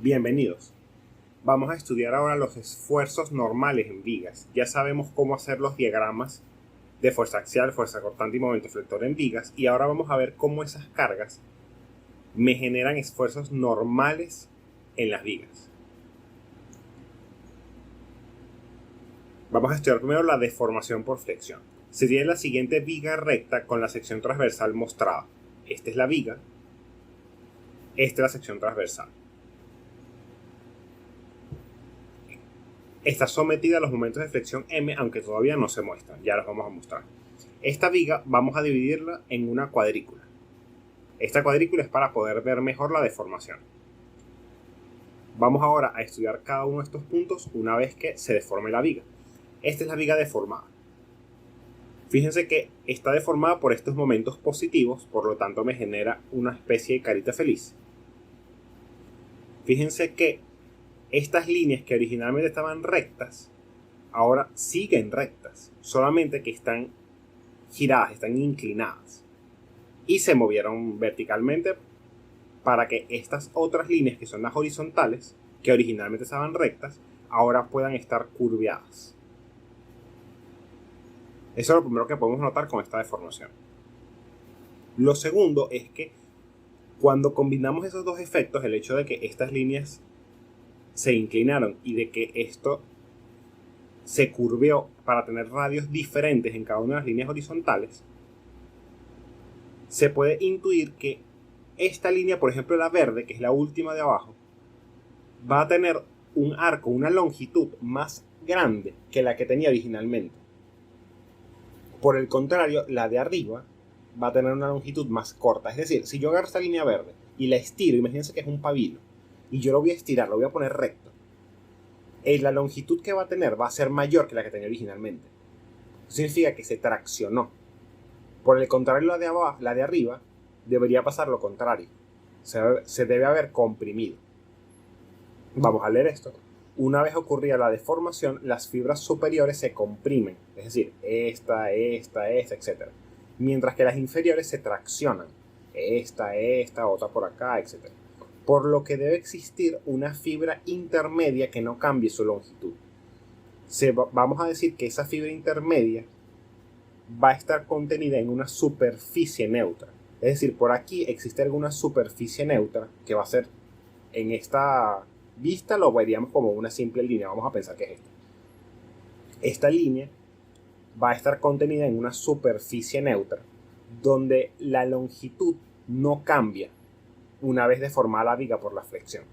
Bienvenidos. Vamos a estudiar ahora los esfuerzos normales en vigas. Ya sabemos cómo hacer los diagramas de fuerza axial, fuerza cortante y momento flector en vigas. Y ahora vamos a ver cómo esas cargas me generan esfuerzos normales en las vigas. Vamos a estudiar primero la deformación por flexión. Se tiene la siguiente viga recta con la sección transversal mostrada. Esta es la viga. Esta es la sección transversal. Está sometida a los momentos de flexión M, aunque todavía no se muestran. Ya los vamos a mostrar. Esta viga vamos a dividirla en una cuadrícula. Esta cuadrícula es para poder ver mejor la deformación. Vamos ahora a estudiar cada uno de estos puntos una vez que se deforme la viga. Esta es la viga deformada. Fíjense que está deformada por estos momentos positivos, por lo tanto me genera una especie de carita feliz. Fíjense que estas líneas que originalmente estaban rectas, ahora siguen rectas, solamente que están giradas, están inclinadas. Y se movieron verticalmente para que estas otras líneas, que son las horizontales, que originalmente estaban rectas, ahora puedan estar curveadas. Eso es lo primero que podemos notar con esta deformación. Lo segundo es que cuando combinamos esos dos efectos, el hecho de que estas líneas se inclinaron y de que esto se curveó para tener radios diferentes en cada una de las líneas horizontales, se puede intuir que esta línea, por ejemplo la verde, que es la última de abajo, va a tener un arco, una longitud más grande que la que tenía originalmente. Por el contrario, la de arriba va a tener una longitud más corta. Es decir, si yo agarro esta línea verde y la estiro, imagínense que es un pabilo, y yo lo voy a estirar, lo voy a poner recto, la longitud que va a tener va a ser mayor que la que tenía originalmente. Eso significa que se traccionó. Por el contrario, la de arriba debería pasar lo contrario. Se debe haber comprimido. Vamos a leer esto. Una vez ocurrida la deformación, las fibras superiores se comprimen, es decir, esta, etc. Mientras que las inferiores se traccionan, esta, otra por acá, etc. Por lo que debe existir una fibra intermedia que no cambie su longitud. Vamos a decir que esa fibra intermedia va a estar contenida en una superficie neutra. Es decir, por aquí existe alguna superficie neutra que va a ser, en esta vista lo veríamos como una simple línea. Vamos a pensar que es esta. Esta línea va a estar contenida en una superficie neutra donde la longitud no cambia una vez deformada la viga por la flexión.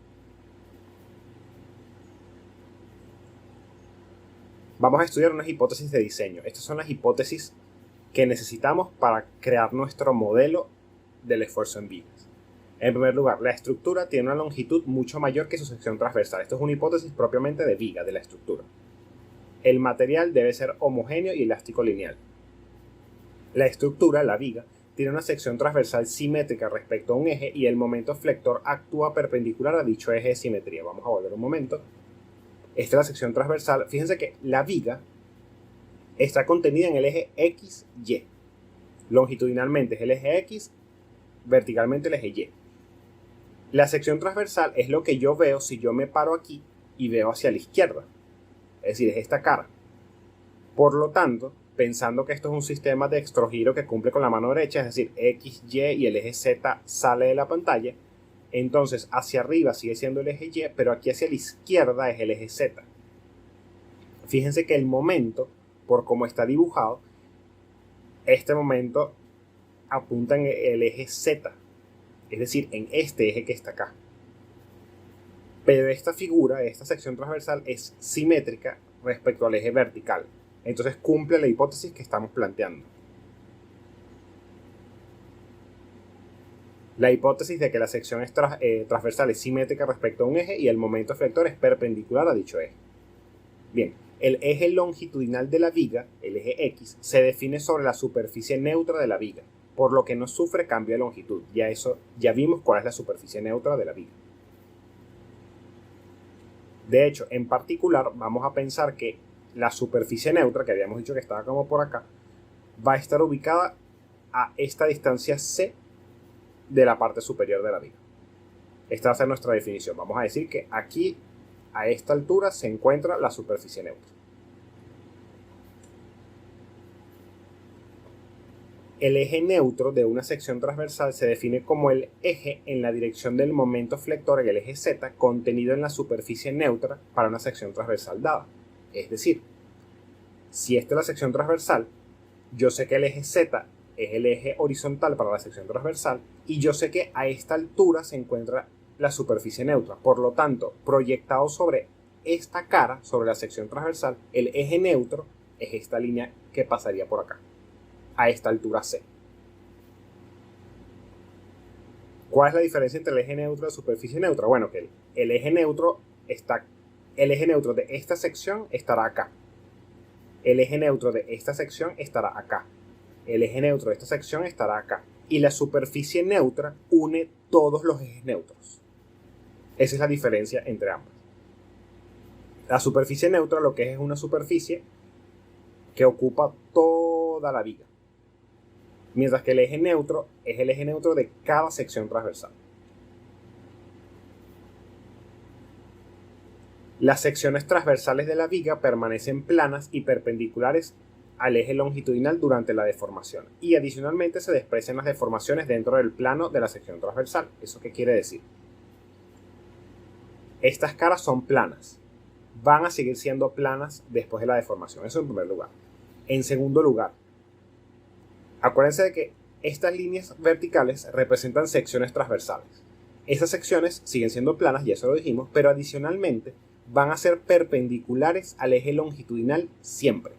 Vamos a estudiar unas hipótesis de diseño. Estas son las hipótesis que necesitamos para crear nuestro modelo del esfuerzo en vigas. En primer lugar, la estructura tiene una longitud mucho mayor que su sección transversal. Esto es una hipótesis propiamente de viga, de la estructura. El material debe ser homogéneo y elástico lineal. La estructura, la viga, tiene una sección transversal simétrica respecto a un eje y el momento flector actúa perpendicular a dicho eje de simetría. Vamos a volver un momento. Esta es la sección transversal. Fíjense que la viga está contenida en el eje XY. Longitudinalmente es el eje X, verticalmente el eje Y. La sección transversal es lo que yo veo si yo me paro aquí y veo hacia la izquierda. Es decir, es esta cara. Por lo tanto, pensando que esto es un sistema de dextrogiro que cumple con la mano derecha, es decir, X, Y y el eje Z sale de la pantalla, entonces hacia arriba sigue siendo el eje Y, pero aquí hacia la izquierda es el eje Z. Fíjense que el momento, por cómo está dibujado, este momento apunta en el eje Z, es decir, en este eje que está acá. Pero esta figura, esta sección transversal, es simétrica respecto al eje vertical. Entonces cumple la hipótesis que estamos planteando. La hipótesis de que la sección transversal es simétrica respecto a un eje y el momento flector es perpendicular a dicho eje. Bien, el eje longitudinal de la viga, el eje X, se define sobre la superficie neutra de la viga, por lo que no sufre cambio de longitud. Ya vimos cuál es la superficie neutra de la viga. De hecho, en particular, vamos a pensar que la superficie neutra, que habíamos dicho que estaba como por acá, va a estar ubicada a esta distancia C de la parte superior de la viga. Esta va a ser nuestra definición. Vamos a decir que aquí, a esta altura, se encuentra la superficie neutra. El eje neutro de una sección transversal se define como el eje en la dirección del momento flector en el eje Z contenido en la superficie neutra para una sección transversal dada. Es decir, si esta es la sección transversal, yo sé que el eje Z es el eje horizontal para la sección transversal y yo sé que a esta altura se encuentra la superficie neutra. Por lo tanto, proyectado sobre esta cara, sobre la sección transversal, el eje neutro es esta línea que pasaría por acá, a esta altura C. ¿Cuál es la diferencia entre el eje neutro y la superficie neutra? Bueno, que el eje neutro de esta sección estará acá. El eje neutro de esta sección estará acá. El eje neutro de esta sección estará acá. Y la superficie neutra une todos los ejes neutros. Esa es la diferencia entre ambas. La superficie neutra lo que es una superficie que ocupa toda la viga. Mientras que el eje neutro es el eje neutro de cada sección transversal. Las secciones transversales de la viga permanecen planas y perpendiculares al eje longitudinal durante la deformación y adicionalmente se desprecian las deformaciones dentro del plano de la sección transversal. ¿Eso qué quiere decir? Estas caras son planas. Van a seguir siendo planas después de la deformación. Eso en primer lugar. En segundo lugar, acuérdense de que estas líneas verticales representan secciones transversales. Esas secciones siguen siendo planas, ya eso lo dijimos, pero adicionalmente van a ser perpendiculares al eje longitudinal siempre.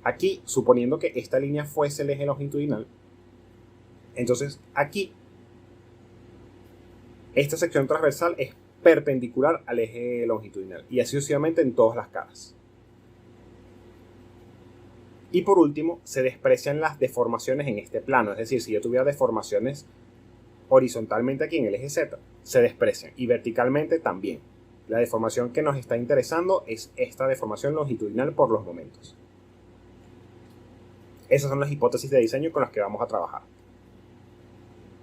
Aquí, suponiendo que esta línea fuese el eje longitudinal, entonces aquí esta sección transversal es perpendicular al eje longitudinal y así sucesivamente en todas las caras. Y por último, se desprecian las deformaciones en este plano, es decir, si yo tuviera deformaciones horizontalmente aquí en el eje Z, se desprecian y verticalmente también. La deformación que nos está interesando es esta deformación longitudinal por los momentos. Esas son las hipótesis de diseño con las que vamos a trabajar.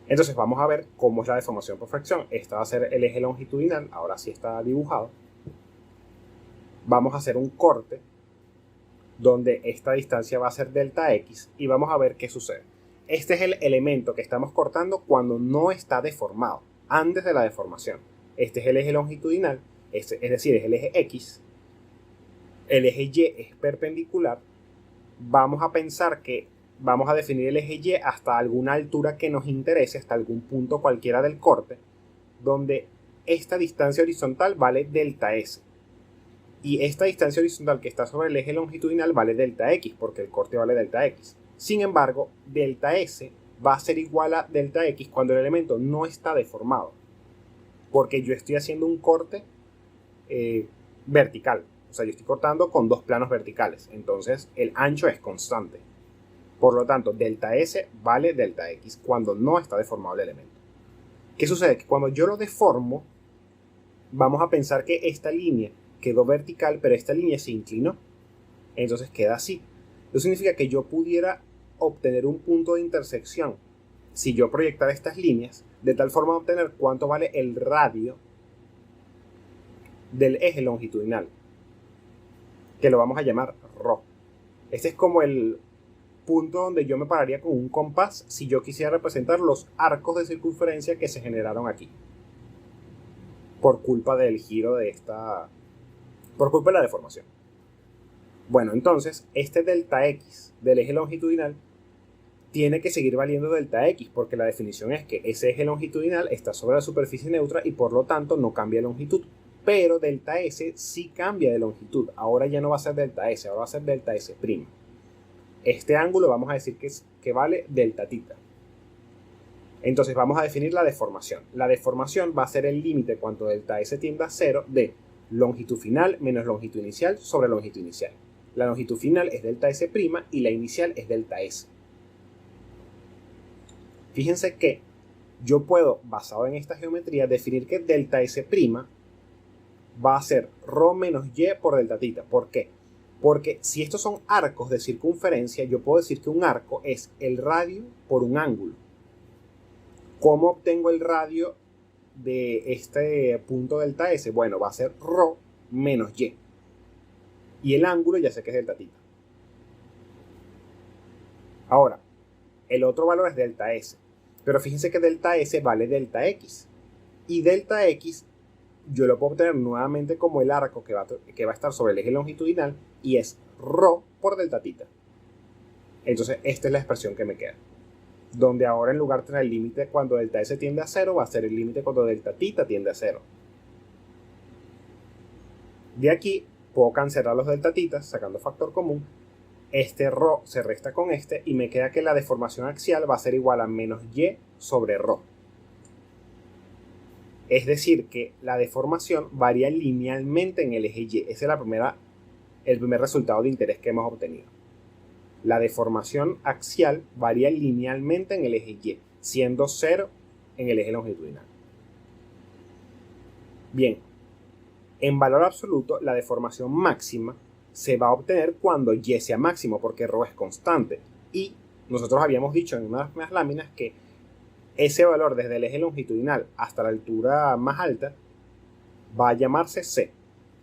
Entonces vamos a ver cómo es la deformación por fracción. Esta va a ser el eje longitudinal, ahora sí está dibujado. Vamos a hacer un corte donde esta distancia va a ser delta X y vamos a ver qué sucede. Este es el elemento que estamos cortando cuando no está deformado, antes de la deformación. Este es el eje longitudinal, es decir, es el eje X. El eje Y es perpendicular. Vamos a pensar que vamos a definir el eje Y hasta alguna altura que nos interese, hasta algún punto cualquiera del corte, donde esta distancia horizontal vale delta S. Y esta distancia horizontal que está sobre el eje longitudinal vale delta X, porque el corte vale delta X. Sin embargo, delta S va a ser igual a delta X cuando el elemento no está deformado, porque yo estoy haciendo un corte vertical. O sea, yo estoy cortando con dos planos verticales, entonces el ancho es constante. Por lo tanto, delta S vale delta X cuando no está deformado el elemento. ¿Qué sucede? Que cuando yo lo deformo, vamos a pensar que esta línea quedó vertical, pero esta línea se inclinó. Entonces queda así. Eso significa que yo pudiera obtener un punto de intersección si yo proyectara estas líneas, de tal forma de obtener cuánto vale el radio del eje longitudinal, que lo vamos a llamar ρ. Este es como el punto donde yo me pararía con un compás si yo quisiera representar los arcos de circunferencia que se generaron aquí por culpa del giro de por culpa de la deformación. Bueno, entonces este delta X del eje longitudinal tiene que seguir valiendo delta X, porque la definición es que ese eje longitudinal está sobre la superficie neutra y por lo tanto no cambia de longitud. Pero delta S sí cambia de longitud. Ahora ya no va a ser delta S, ahora va a ser delta S'. Este ángulo vamos a decir que vale delta tita. Entonces vamos a definir la deformación. La deformación va a ser el límite cuando delta S tiende a 0 de longitud final menos longitud inicial sobre longitud inicial. La longitud final es delta S' y la inicial es delta S. Fíjense que yo puedo, basado en esta geometría, definir que delta S' va a ser ρ menos y por delta tita. ¿Por qué? Porque si estos son arcos de circunferencia, yo puedo decir que un arco es el radio por un ángulo. ¿Cómo obtengo el radio de este punto delta S? Bueno, va a ser ρ menos y. Y el ángulo ya sé que es delta θ. Ahora, el otro valor es delta S. Pero fíjense que delta S vale delta X. Y delta X yo lo puedo obtener nuevamente como el arco que va a estar sobre el eje longitudinal y es ρ por delta θ. Entonces esta es la expresión que me queda. Donde ahora en lugar de tener el límite cuando delta S tiende a 0, va a ser el límite cuando delta θ tiende a 0. De aquí puedo cancelar los delta θ sacando factor común. Este ρ se resta con este y me queda que la deformación axial va a ser igual a menos y sobre ρ. Es decir, que la deformación varía linealmente en el eje Y. Ese es el primer resultado de interés que hemos obtenido. La deformación axial varía linealmente en el eje Y, siendo 0 en el eje longitudinal. Bien, en valor absoluto, la deformación máxima se va a obtener cuando Y sea máximo, porque ρ es constante. Y nosotros habíamos dicho en una de las láminas que ese valor desde el eje longitudinal hasta la altura más alta va a llamarse C.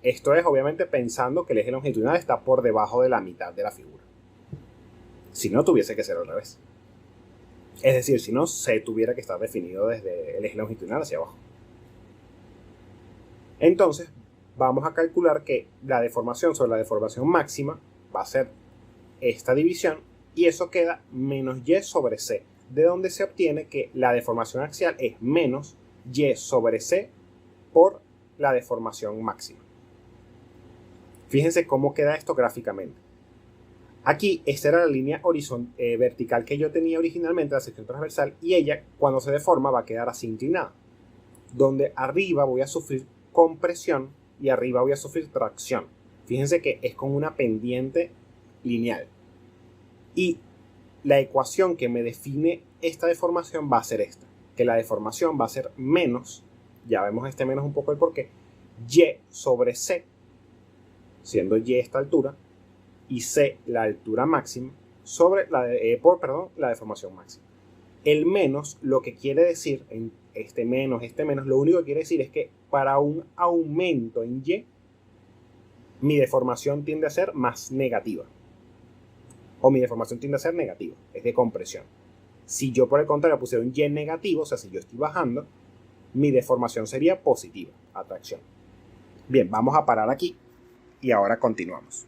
Esto es obviamente pensando que el eje longitudinal está por debajo de la mitad de la figura. Si no, tuviese que ser al revés. Es decir, si no, C tuviera que estar definido desde el eje longitudinal hacia abajo. Entonces, vamos a calcular que la deformación sobre la deformación máxima va a ser esta división y eso queda menos Y sobre C, de donde se obtiene que la deformación axial es menos Y sobre C por la deformación máxima. Fíjense cómo queda esto gráficamente. Aquí, esta era la línea vertical que yo tenía originalmente, la sección transversal, y ella, cuando se deforma, va a quedar así inclinada, donde arriba voy a sufrir compresión y arriba voy a sufrir tracción. Fíjense que es con una pendiente lineal. Y la ecuación que me define esta deformación va a ser esta, que la deformación va a ser menos, ya vemos este menos un poco el porqué, Y sobre C, siendo Y esta altura, y C la altura máxima, sobre la deformación máxima. El menos lo que quiere decir, en este menos, lo único que quiere decir es que para un aumento en Y, mi deformación tiende a ser más negativa. O mi deformación tiende a ser negativa, es de compresión. Si yo por el contrario pusiera un Y negativo, o sea, si yo estoy bajando, mi deformación sería positiva, atracción. Bien, vamos a parar aquí y ahora continuamos.